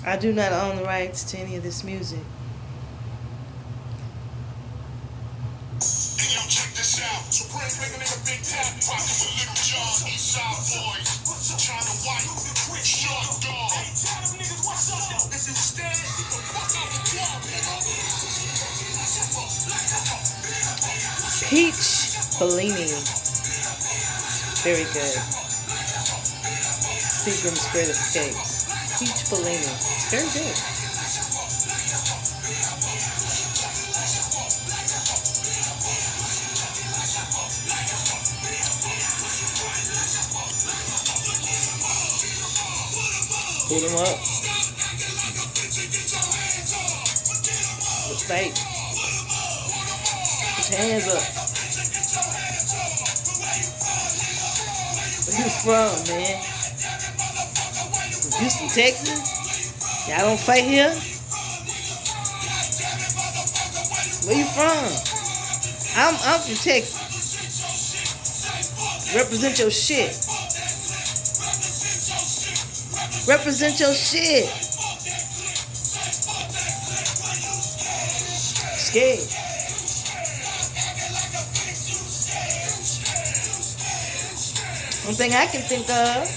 I do not own the rights to any of this music. Hey, yo, check this out. Supreme making a big tap, rockin' with Little John, Eastside Boys, China White, Short Dog. Hey, tell them niggas what's up. If you stand, get the fuck out the club, nigga. Peach Bellini. Very good. Seagram's Great Escapes. Peach Bellini. It's very good. Pull them up. Looks fake. Put your hands up. Where you from, man? From Houston, Texas? Y'all don't fight here? Where you from? I'm from Texas. Represent your shit. Represent your shit. Scared. One thing I can think of.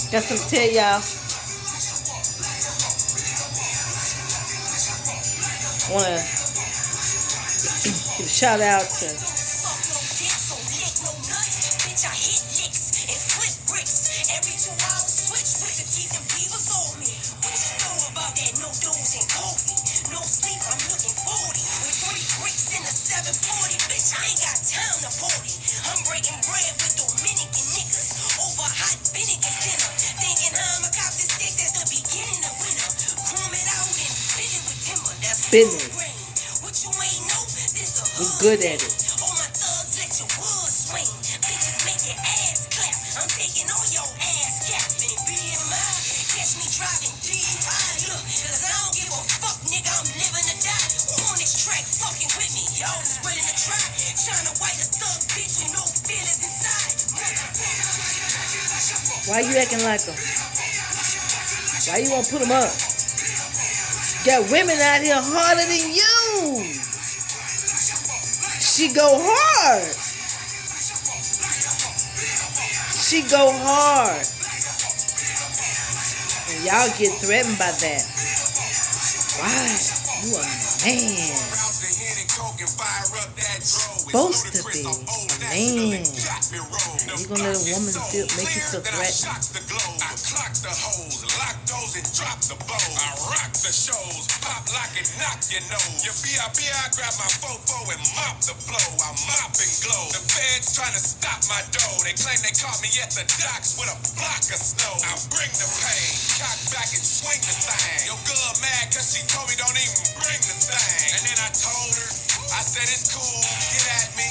Got something to tell y'all. I want to give a shout out to business. We're good at it. Why you acting like them? Why you want to put them up? Got women out here harder than you. She go hard. She go hard. And y'all get threatened by that. Why? You a man. Supposed to be a man. You gonna let a woman make you feel threatened? I clock the hoes, lock those and drop the bow. I rock the shows, pop, lock and knock your nose. Your VIP, I grab my fofo and mop the flow. I mop and glow. The feds trying to stop my dough. They claim they caught me at the docks with a block of snow. I bring the pain, cock back and swing the thing. Your girl mad cause she told me don't even bring the thing. And then I told her, I said it's cool, get at me.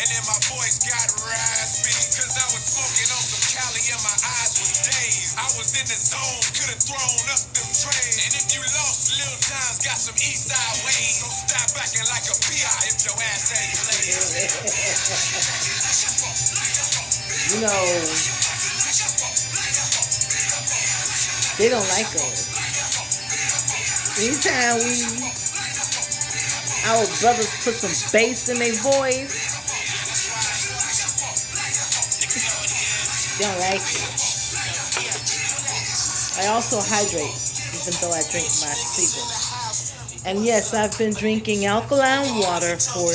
And then my voice got raspy cause I was smoking on some Cali and my eyes was dazed. I was in the zone, could have thrown up them trays. And if you lost, Lil John's got some east side ways. So stop acting like a PI if your ass ain't played. You know, they don't like us. Anytime our brothers put some bass in their voice, they don't like it. I also hydrate, even though I drink my Seagram's. And yes, I've been drinking alkaline water for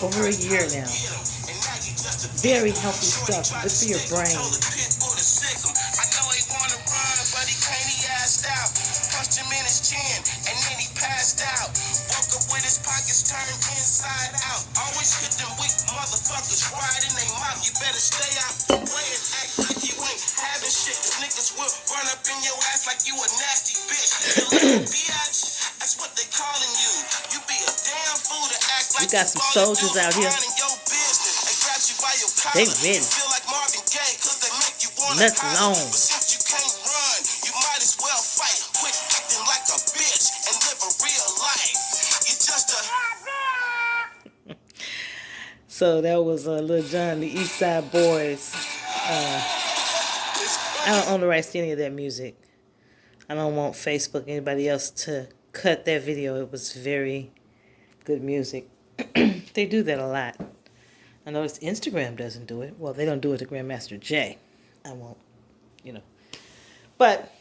over a year now. Very healthy stuff, good for your brain. We got some soldiers out here. They ready. Nothing long. So that was Lil Jon, the East Side Boys. I don't own the rights to any of that music. I don't want Facebook, anybody else to cut that video. It was very good music. They do that a lot. I noticed Instagram doesn't do it. Well, they don't do it to Grandmaster Jay. I won't, you know. But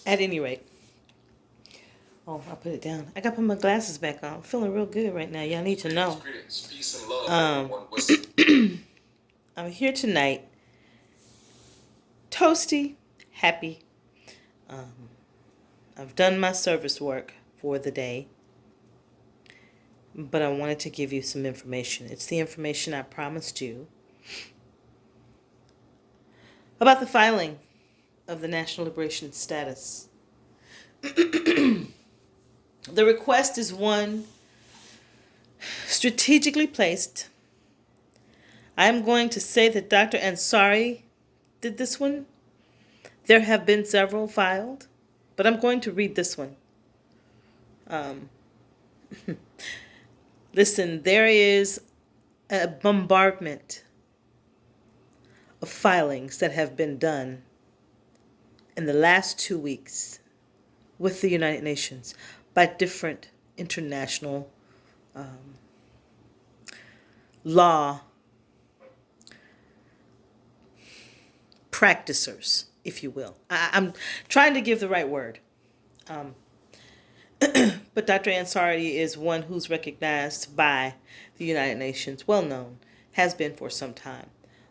at any rate, oh, I'll put it down. I got to put my glasses back on. I'm feeling real good right now. Y'all need to know. I'm here tonight, toasty, happy. I've done my service work for the day, but I wanted to give you some information. It's the information I promised you about the filing of the National Liberation Status. The request is one strategically placed. I'm going to say that Dr. Ansari did this one. There have been several filed, but I'm going to read this one. Listen, there is a bombardment of filings that have been done in the last 2 weeks with the United Nations by different international law practicers, if you will. I'm trying to give the right word. But Dr. Ansari is one who's recognized by the United Nations, well known, has been for some time.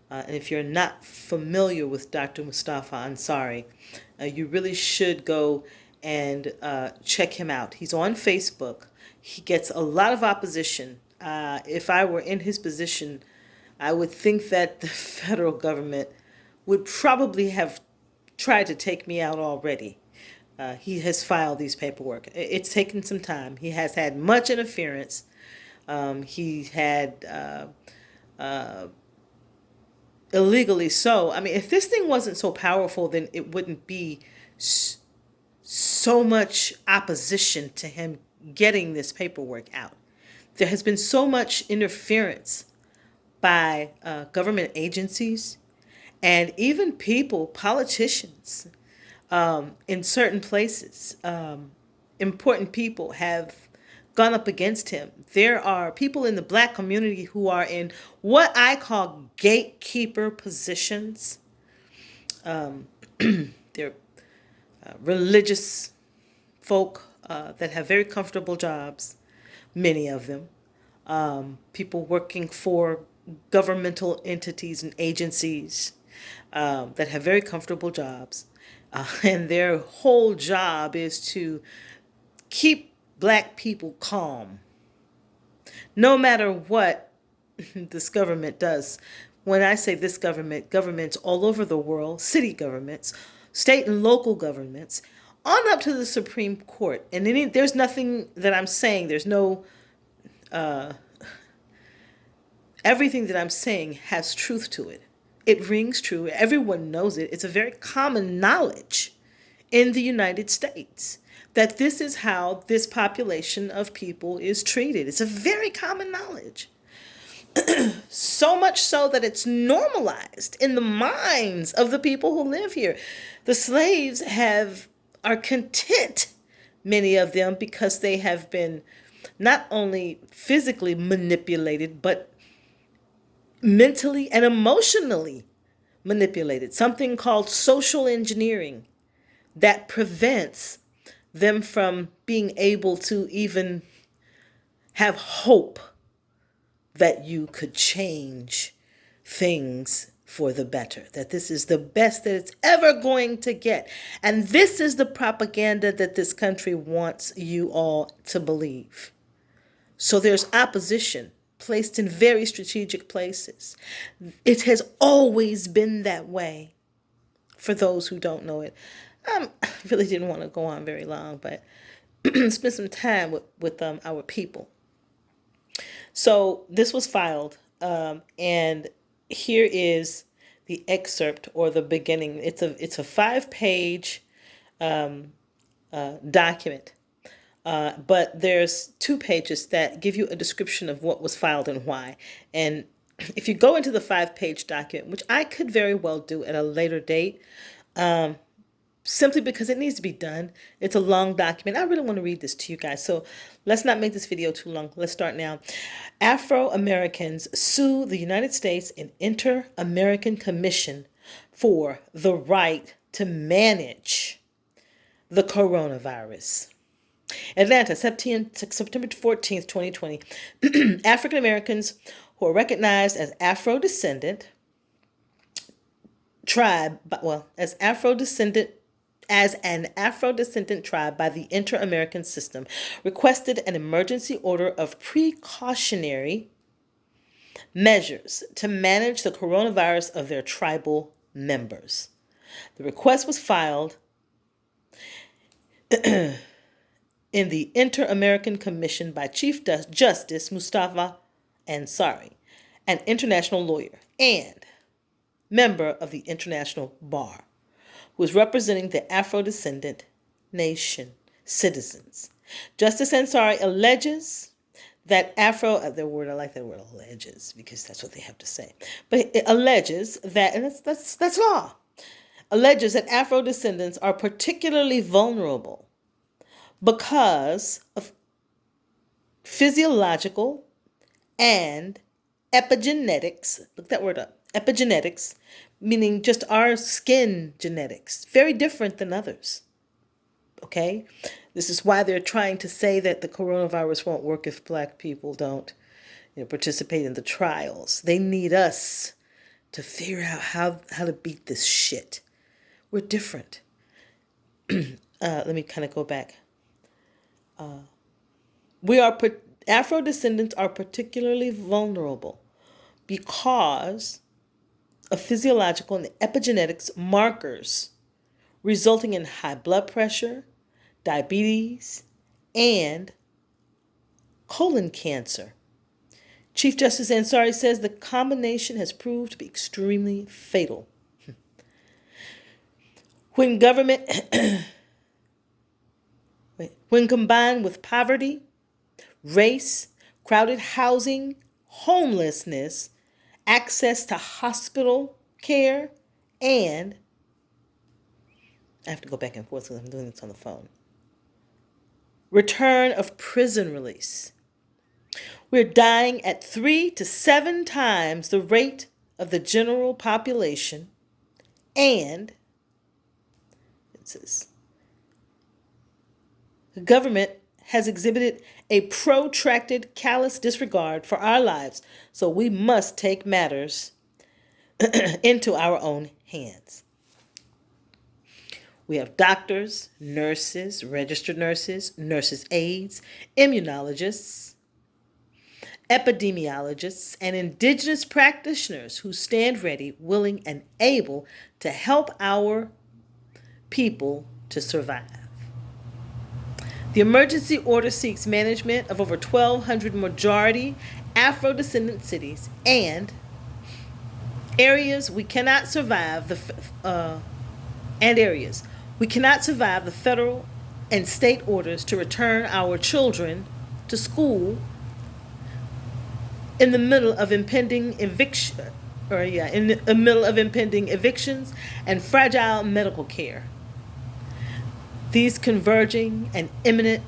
And if you're not familiar with Dr. Mustafa Ansari, you really should go and check him out. He's on Facebook. He gets a lot of opposition. If I were in his position, I would think that the federal government would probably have tried to take me out already. He has filed these paperwork. It's taken some time. He has had much interference. He had illegally so. I mean, if this thing wasn't so powerful, then it wouldn't be so much opposition to him getting this paperwork out. There has been so much interference by government agencies and even people, politicians, in certain places. Important people have gone up against him. There are people in the black community who are in what I call gatekeeper positions. They're religious folk that have very comfortable jobs, many of them. People working for governmental entities and agencies that have very comfortable jobs. And their whole job is to keep black people calm, no matter what this government does. When I say this government, governments all over the world, city governments, state and local governments, on up to the Supreme Court. And there's nothing that I'm saying, there's no, everything that I'm saying has truth to it. It rings true. Everyone knows it. It's a very common knowledge in the United States that this is how this population of people is treated. It's a very common knowledge. So much so that it's normalized in the minds of the people who live here. The slaves are content, many of them, because they have been not only physically manipulated, but mentally and emotionally manipulated. Something called social engineering that prevents them from being able to even have hope that you could change things for the better, that this is the best that it's ever going to get. And this is the propaganda that this country wants you all to believe. So there's opposition placed in very strategic places. It has always been that way, for those who don't know it. I really didn't want to go on very long, but spend some time with our people. So this was filed, and here is the excerpt or the beginning. It's a 5-page document. But there's 2 pages that give you a description of what was filed and why. And if you go into the 5-page document, which I could very well do at a later date, simply because it needs to be done. It's a long document. I really want to read this to you guys. So let's not make this video too long. Let's start now. Afro-Americans sue the United States and Inter-American Commission for the right to manage the coronavirus. Atlanta, September 14th, 2020. African Americans who are recognized as Afro-descendant tribe, as an Afro-descendant tribe by the Inter-American System, requested an emergency order of precautionary measures to manage the coronavirus of their tribal members. The request was filed in the Inter-American Commission by Chief Justice Mustafa Ansari, an international lawyer and member of the International Bar, who is representing the Afro-descendant nation citizens. Justice Ansari alleges that I like that word alleges, because that's what they have to say. But it alleges that, and that's law, alleges that Afro-descendants are particularly vulnerable because of physiological and epigenetics. Look that word up. Epigenetics, meaning just our skin genetics, very different than others. Okay? This is why they're trying to say that the coronavirus won't work if Black people don't, participate in the trials. They need us to figure out how to beat this shit. We're different. Let me kind of go back. Afro-descendants are particularly vulnerable because of physiological and epigenetics markers resulting in high blood pressure, diabetes, and colon cancer. Chief Justice Ansari says the combination has proved to be extremely fatal. When combined with poverty, race, crowded housing, homelessness, access to hospital care, and I have to go back and forth because I'm doing this on the phone. Return of prison release. We're dying at 3 to 7 times the rate of the general population, and it says the government has exhibited a protracted, callous disregard for our lives, so we must take matters into our own hands. We have doctors, nurses, registered nurses, nurses' aides, immunologists, epidemiologists, and indigenous practitioners who stand ready, willing, and able to help our people to survive. The emergency order seeks management of over 1,200 majority Afro-descendant cities and areas we cannot survive the federal and state orders to return our children to school in the middle of impending evictions and fragile medical care. These converging and imminent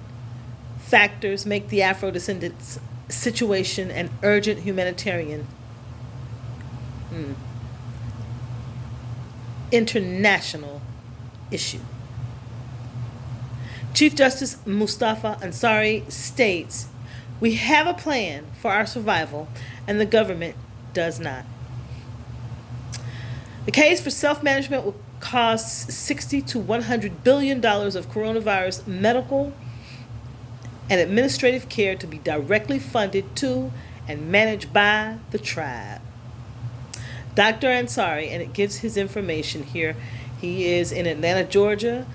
factors make the Afro-descendants' situation an urgent humanitarian international issue. Chief Justice Mustafa Ansari states, "We have a plan for our survival, and the government does not. The case for self-management will cost $60 to $100 billion of coronavirus medical and administrative care to be directly funded to and managed by the tribe." Dr. Ansari, and it gives his information here. He is in Atlanta, Georgia.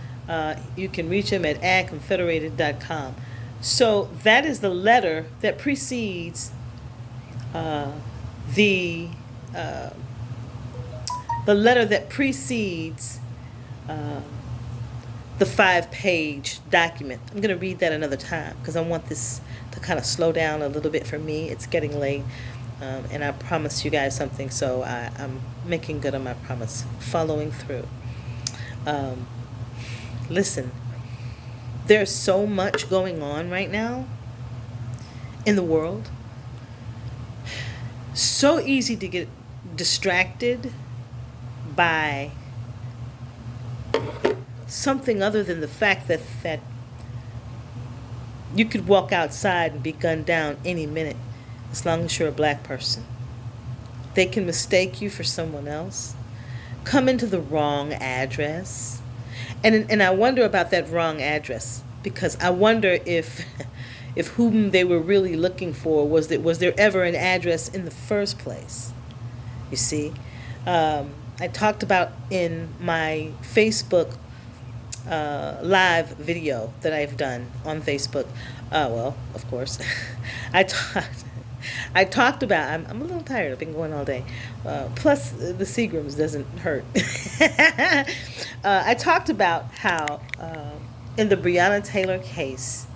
You can reach him at adconfederated.com. So that is the letter that precedes the 5-page document. I'm going to read that another time because I want this to kind of slow down a little bit for me. It's getting late. And I promised you guys something, so I'm making good on my promise, following through. Um, Listen, there's so much going on right now in the world. So easy to get distracted by something other than the fact that you could walk outside and be gunned down any minute as long as you're a black person. They can mistake you for someone else, come into the wrong address. And I wonder about that wrong address, because I wonder if if whom they were really looking for was there ever an address in the first place. You see, I talked about in my Facebook live video that I've done on Facebook. Well, of course, I talked. I talked about. I'm a little tired. I've been going all day. Plus, the Seagrams doesn't hurt. I talked about how in the Breonna Taylor case,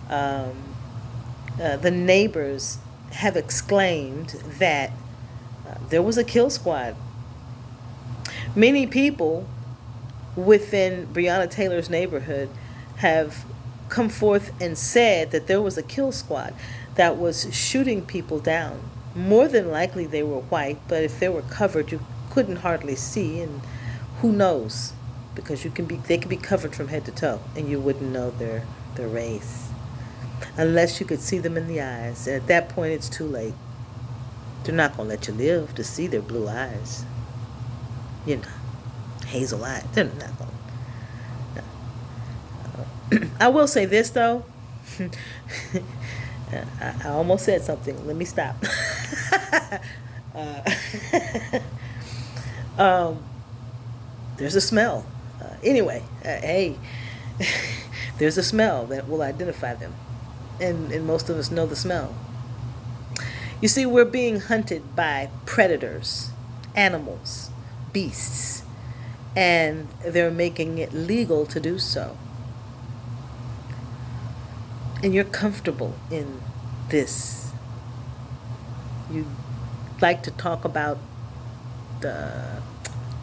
the neighbors have exclaimed that there was a kill squad. Many people within Breonna Taylor's neighborhood have come forth and said that there was a kill squad that was shooting people down. More than likely they were white, but if they were covered, you couldn't hardly see, and who knows? Because they could be covered from head to toe, and you wouldn't know their race unless you could see them in the eyes. And at that point, it's too late. They're not gonna let you live to see their blue eyes. You know, hazel eyes. They're not gonna. No. I will say this though. I almost said something. Let me stop. There's a smell. Anyway, hey, there's a smell that will identify them. And most of us know the smell. You see, we're being hunted by predators, animals, beasts, and they're making it legal to do so. And you're comfortable in this. You like to talk about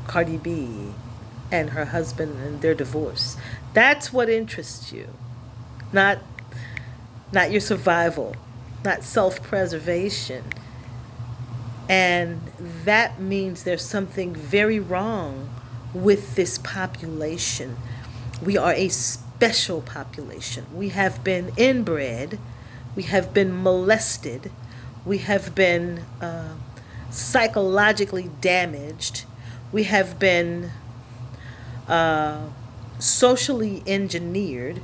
Cardi B and her husband and their divorce. That's what interests you, not your survival, not self-preservation. And that means there's something very wrong with this population. We are a special population. We have been inbred, we have been molested, we have been psychologically damaged, we have been socially engineered,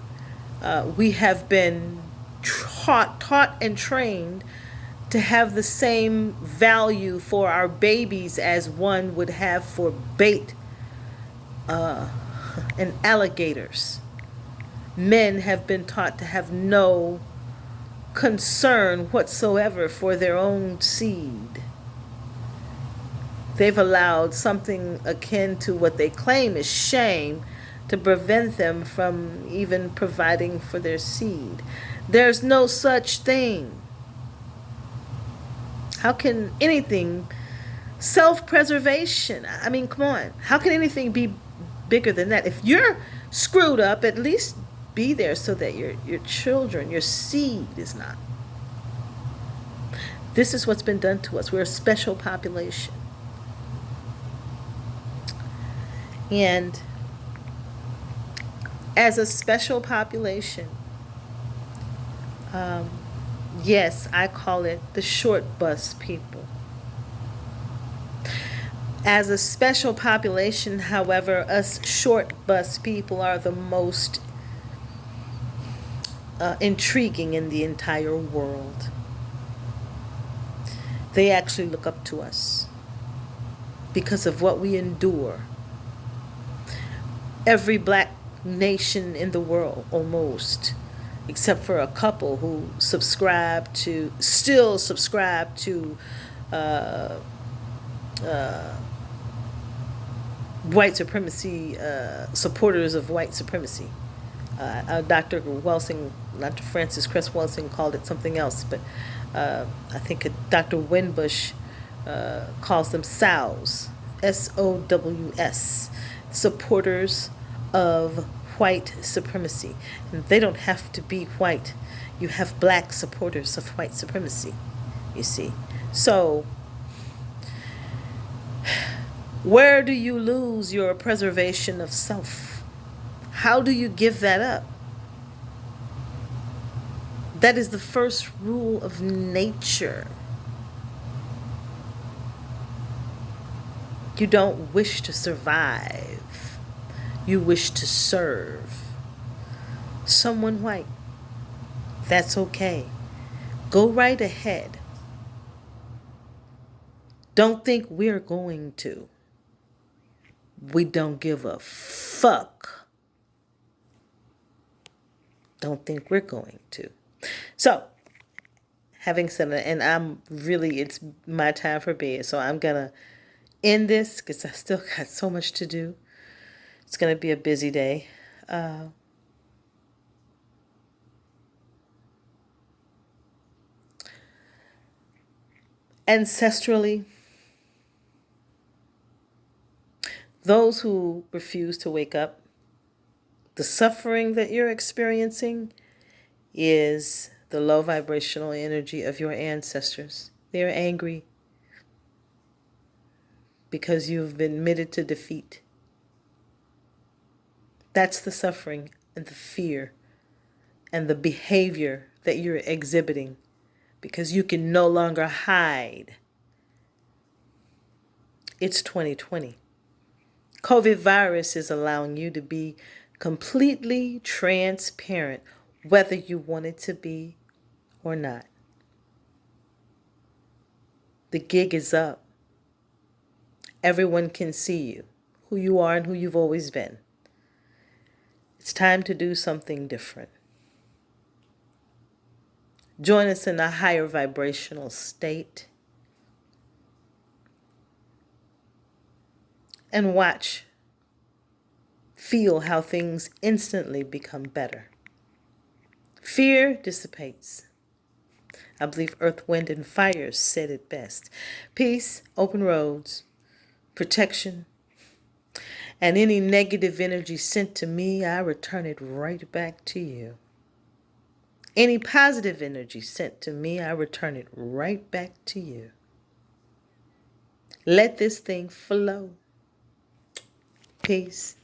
we have been taught and trained to have the same value for our babies as one would have for bait and alligators. Men have been taught to have no concern whatsoever for their own seed. They've allowed something akin to what they claim is shame to prevent them from even providing for their seed. There's no such thing. How can anything, self-preservation, I mean, come on, how can anything be bigger than that? If you're screwed up, at least be there so that your children, your seed is not. This is what's been done to us. We're a special population. And as a special population, yes, I call it the short bus people. As a special population, however, us short bus people are the most intriguing in the entire world. They actually look up to us because of what we endure. Every black nation in the world, almost, except for a couple who still subscribe to white supremacy, supporters of white supremacy. Dr. Francis Cress Welsing called it something else, but I think Dr. Winbush calls them SOWs, SOWS, supporters of white supremacy. And they don't have to be white. You have black supporters of white supremacy, you see. So, where do you lose your preservation of self? How do you give that up? That is the first rule of nature. You don't wish to survive. You wish to serve someone white. That's okay. Go right ahead. Don't think we're going to. We don't give a fuck. Don't think we're going to. So, having said that, and it's my time for bed, so I'm going to end this because I still got so much to do. It's going to be a busy day. Ancestrally, those who refuse to wake up, the suffering that you're experiencing is the low vibrational energy of your ancestors. They're angry because you've been admitted to defeat. That's the suffering and the fear and the behavior that you're exhibiting because you can no longer hide. It's 2020. COVID virus is allowing you to be completely transparent, whether you want it to be or not. The gig is up. Everyone can see you, who you are and who you've always been. It's time to do something different. Join us in a higher vibrational state and watch, feel how things instantly become better. Fear dissipates. I believe Earth, Wind, and Fire said it best. Peace, open roads, protection, and any negative energy sent to me, I return it right back to you. Any positive energy sent to me, I return it right back to you. Let this thing flow. Peace.